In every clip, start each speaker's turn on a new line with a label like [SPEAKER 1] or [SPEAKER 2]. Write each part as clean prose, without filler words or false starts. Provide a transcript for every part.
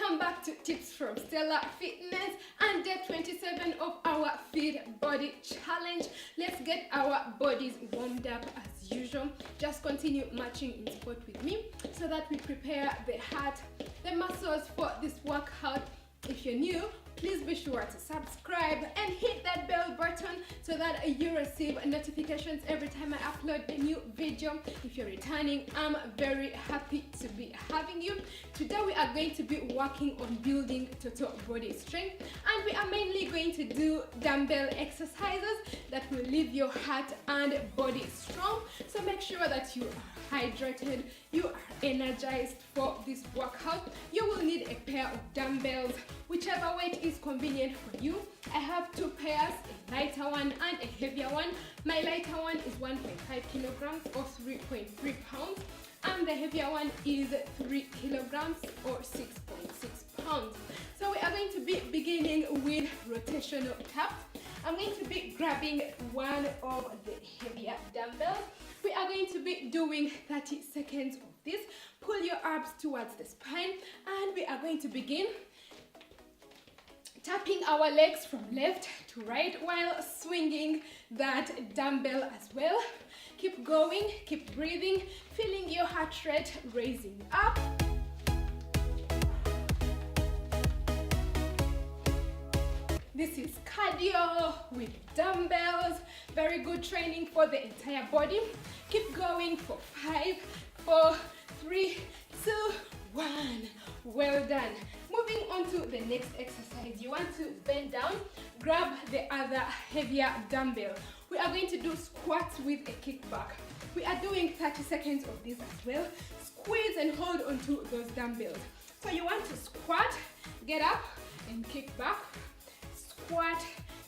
[SPEAKER 1] Welcome back to Tips from Stella Fitness and day 27 of our Fit Body Challenge. Let's get our bodies warmed up as usual. Just continue marching in spot with me so that we prepare the heart, the muscles for this workout. If you're new, please be sure to subscribe and hit that bell button so that you receive notifications every time I upload a new video. If you're returning, I'm very happy to be having you. Today we are going to be working on building total body strength, and we are mainly going to do dumbbell exercises that will leave your heart and body strong. So make sure that you are hydrated, you are energized for this workout. You will need a pair of dumbbells, whichever weight is convenient for you. I have two pairs, a lighter one and a heavier one. My lighter one is 1.5 kilograms or 3.3 pounds, and the heavier one is 3 kilograms or 6.6 pounds. So we are going to be beginning with rotational taps. I'm going to be grabbing one of the heavier dumbbells. We are going to be doing 30 seconds of this. Pull your abs towards the spine, and we are going to begin tapping our legs from left to right while swinging that dumbbell as well. Keep going, keep breathing, feeling your heart rate raising up. This is cardio with dumbbells. Very good training for the entire body. Keep going for 5, 4, 3, 2, 1. Well done. Moving on to the next exercise. You want to bend down, grab the other heavier dumbbell. We are going to do squats with a kickback. We are doing 30 seconds of this as well. Squeeze and hold onto those dumbbells. So you want to squat, get up and kick back. Squat,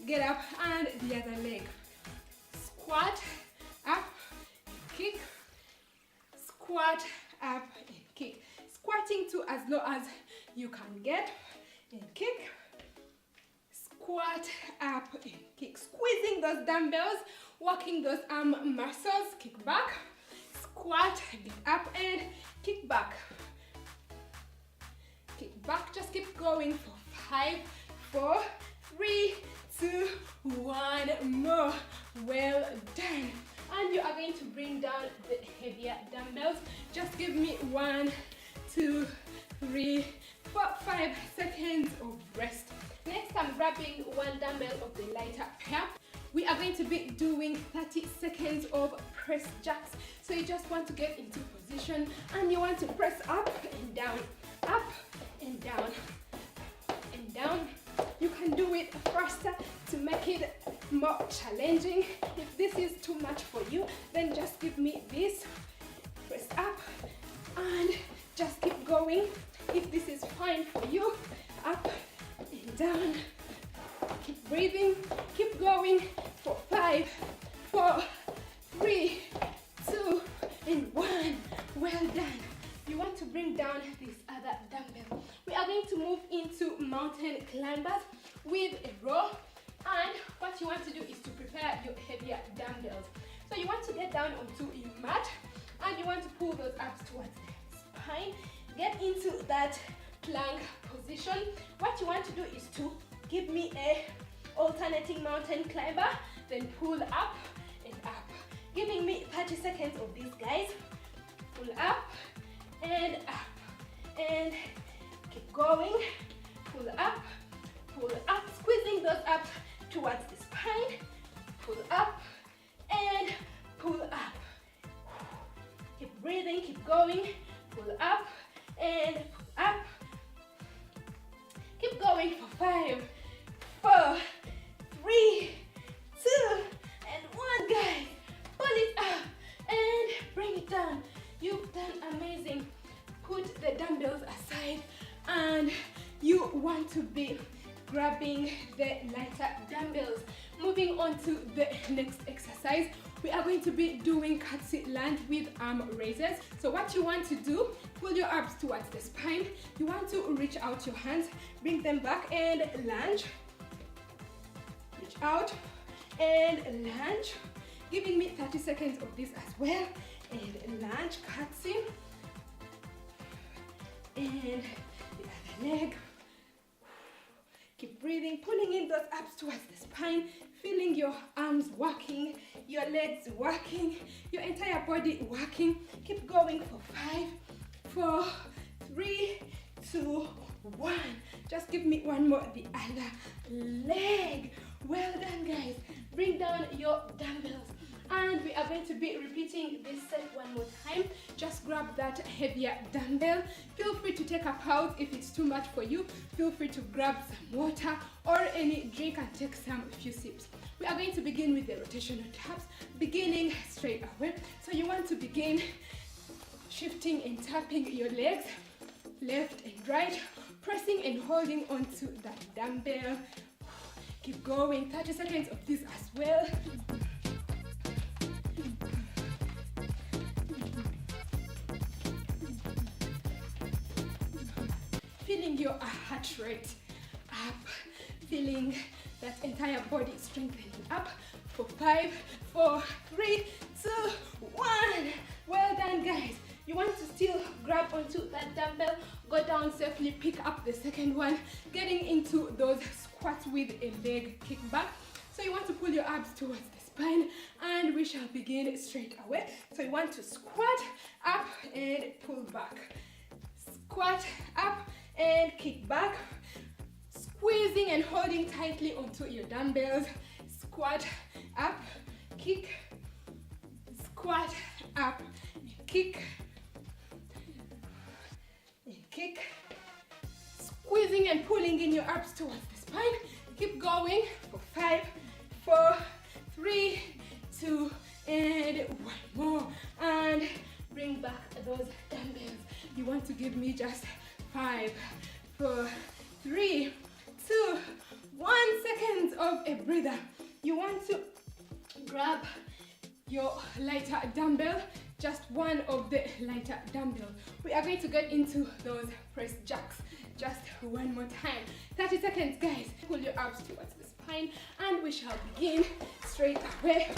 [SPEAKER 1] get up, and the other leg. Squat, up, kick. Squat, up and kick. Squatting to as low as you can get and kick. Squat, up and kick. Squeezing those dumbbells, working those arm muscles. Kick back. Squat, get up and kick back. Kick back. Just keep going for 5, 4, 3, 2, 1 more. Well done. And you are going to bring down the heavier dumbbells. Just give me 1, 2, 3, 4, 5 seconds of rest. Next, I'm grabbing one dumbbell of the lighter pair. We are going to be doing 30 seconds of press jacks. So you just want to get into position and you want to press up and down, up and down, and down. You can do it faster to make it more challenging. If this is too much for you, then just give me this. Press up and just keep going. If this is fine for you, up and down. Keep breathing, keep going for 5, 4, 3, 2, and 1. Well done. You want to bring down this other dumbbell. We are going to move into mountain climbers with a row, and what you want to do is to prepare your heavier dumbbells. So you want to get down onto your mat and you want to pull those abs towards the spine. Get into that plank position. What you want to do is to give me a alternating mountain climber, then pull up and up. Giving me 30 seconds of this, guys. Pull up and up and keep going. Pull up, squeezing those abs towards the spine. Pull up and pull up. Keep breathing, keep going. Pull up and pull up. Keep going for 5, 4, 3, 2, and 1, guys. Pull it up and bring it down. You've done amazing. Put the dumbbells aside and you want to be grabbing the lighter dumbbells. Moving on to the next exercise, we are going to be doing curtsy lunge with arm raises. So what you want to do, pull your abs towards the spine. You want to reach out your hands, bring them back and lunge. Reach out and lunge. Giving me 30 seconds of this as well. And lunge, curtsy. And the other the leg. Keep breathing, pulling in those abs towards the spine, feeling your arms working, your legs working, your entire body working. Keep going for 5, 4, 3, 2, 1. Just give me one more, the other leg. Well done, guys. Bring down your dumbbells. And we are going to be repeating this set one more time. Just grab that heavier dumbbell. Feel free to take a pause if it's too much for you. Feel free to grab some water or any drink and take some few sips. We are going to begin with the rotational taps, beginning straight away. So you want to begin shifting and tapping your legs left and right, pressing and holding onto that dumbbell. Keep going, 30 seconds of this as well. Feeling your heart rate up, feeling that entire body strengthening up for 5, 4, 3, 2, 1. Well done, guys. You want to still grab onto that dumbbell, go down safely, pick up the second one, getting into those squats with a leg kick back. So you want to pull your abs towards the spine, and we shall begin straight away. So you want to squat up and pull back, squat up and kick back, squeezing and holding tightly onto your dumbbells. Squat up, kick, squat up, kick, and kick, squeezing and pulling in your abs towards the spine. Keep going for 5, 4, 3, 2, and 1 more. And bring back those dumbbells. You want to give me just 5, 4, 3, 2, 1 seconds of a breather. You want to grab your lighter dumbbell, just one of the lighter dumbbell. We are going to get into those press jacks just one more time. 30 seconds, guys. Pull your abs towards the spine, and we shall begin straight away.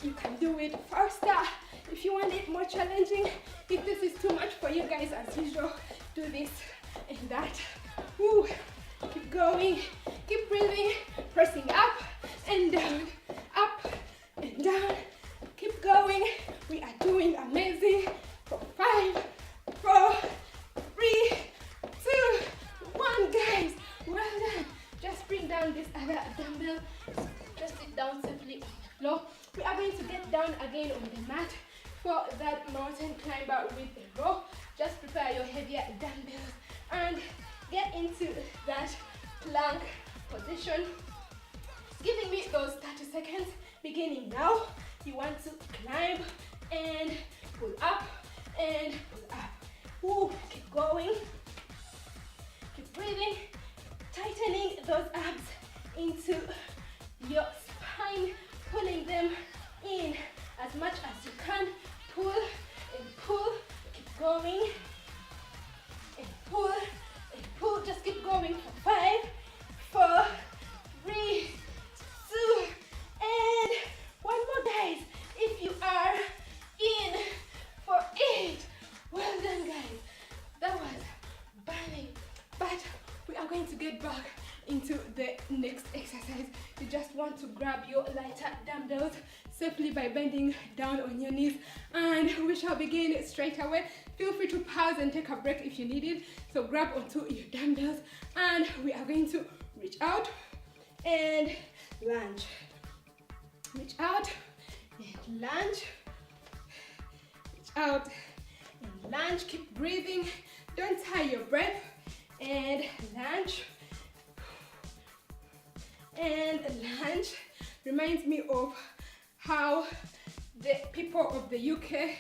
[SPEAKER 1] You can do it faster if you want it more challenging. If this is too much for you guys, as usual, do this and that. Woo. Keep going, keep breathing, pressing up and down, up and down. Keep going. We are doing amazing. For 5, 4, 3, 2, 1, guys. Well done. Just bring down this other dumbbell. Just sit down safely on the floor. We are going to get down again on the mat for that mountain climber with a row. Just prepare your heavier dumbbells and get into that plank position. Giving me those 30 seconds beginning now. You want to climb and pull up and pull up. Woo, keep going. Keep breathing. Tightening those abs into your spine, pulling them in as much as you can. Pull and pull. Keep going and pull and pull. Just keep going for 5, 4, 3, 2, and 1 more, guys. If you are in for it, well done, guys. That was burning, but we are going to get back into the next exercise. You just want to grab your lighter dumbbells safely by bending down on your knees, and we shall begin straight away. Feel free to pause and take a break if you need it. So grab onto your dumbbells, and we are going to reach out and lunge. Reach out and lunge. Reach out and lunge. Keep breathing. Don't tie your breath. And lunge. And lunge. Reminds me of how the people of the UK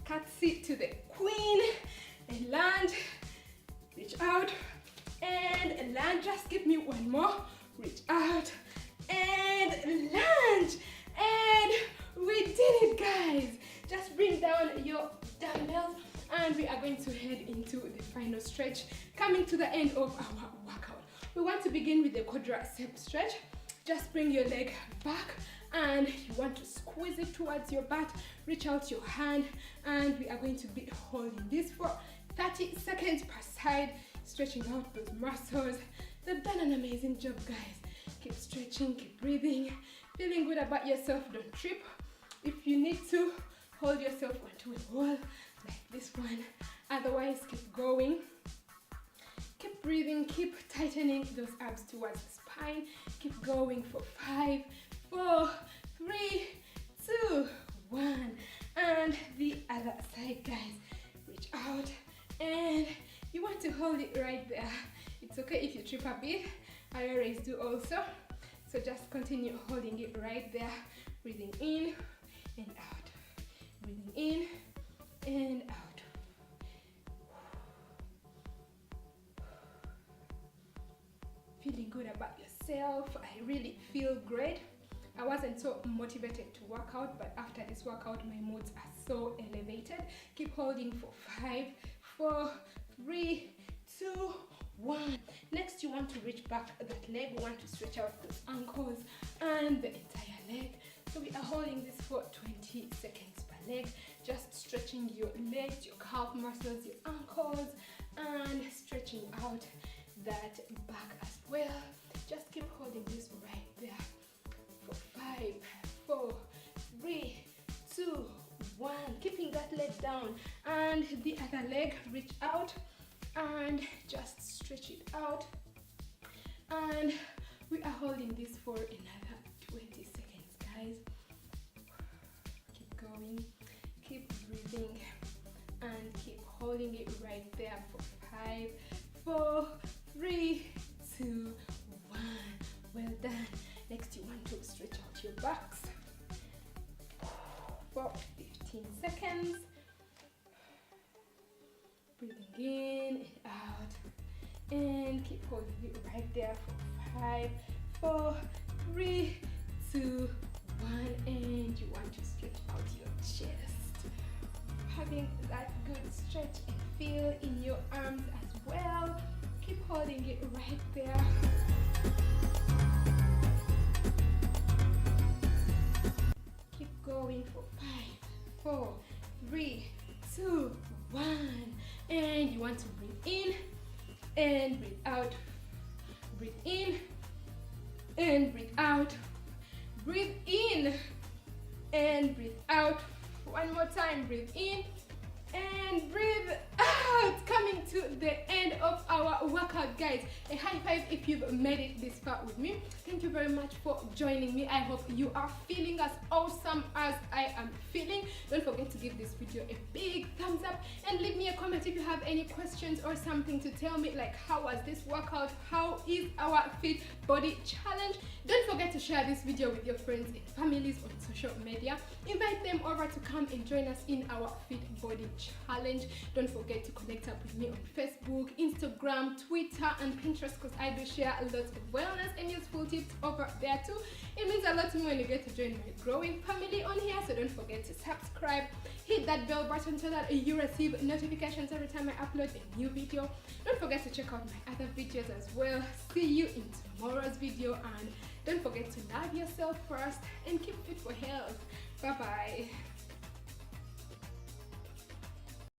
[SPEAKER 1] curtsy to the Queen. And lunge. Reach out and lunge. Just give me one more. Reach out and lunge. And we did it, guys. Just bring down your dumbbells, and we are going to head into the final stretch, coming to the end of our workout. We want to begin with the quadricep stretch. Just bring your leg back and you want to squeeze it towards your butt. Reach out your hand and we are going to be holding this for 30 seconds per side, stretching out those muscles. They've done an amazing job, guys. Keep stretching, keep breathing, feeling good about yourself. Don't trip. If you need to, hold yourself onto a wall like this one. Otherwise, keep going. Keep breathing, keep tightening those abs towards the spine. Keep going for 5, 4, 3, 2, 1. And the other side, guys. Reach out and you want to hold it right there. It's okay if you trip a bit. I always do also. So just continue holding it right there. Breathing in and out. Breathing in and out. Feeling good about yourself. I really feel great. I wasn't so motivated to work out, but after this workout my moods are so elevated. Keep holding for 5, 4, 3, 2, 1. Next, you want to reach back that leg. You want to stretch out those ankles and the entire leg. So we are holding this for 20 seconds per leg. Just stretching your legs, your calf muscles, your ankles, and stretching out that back as well. Just keep holding this right there for 5, 4, 3, 2, 1. Keeping that leg down and the other leg. Reach out and just stretch it out, and we are holding this for another 20 seconds, guys. Keep going, keep breathing, and keep holding it right there for 5, 4, 3, 2, 1. Well done. Next, you want to stretch out your backs for 15 seconds. Breathing in and out, and keep holding it right there for 5, 4, 3, 2, 1. And you want to stretch out your chest, having that good stretch and feel in your arms as well. Keep holding it right there. Keep going for 5, 4, 3, 2, 1. And you want to breathe in and breathe out. Breathe in and breathe out. Breathe in and breathe out. One more time. Breathe in and breathe out. Coming to the end of our workout, guys. A high five if you've made it this far with me. Thank you very much for joining me. I hope you are feeling as awesome as I am feeling. Don't forget to give this video a big thumbs up and leave me a comment if you have any questions or something to tell me, like how was this workout, how is our fit body challenge. Don't forget to share this video with your friends and families on social media. Invite them over to come and join us in our fit body challenge. Don't forget to connect up with me on Facebook, Instagram, Twitter, and Pinterest, because I do share a lot of wellness and useful tips over there too. It means a lot to me when you get to join my growing family on here. So don't forget to subscribe, hit that bell button so that you receive notifications every time I upload a new video. Don't forget to check out my other videos as well. See you in tomorrow's video, and don't forget to love yourself first and keep fit for health. Bye bye.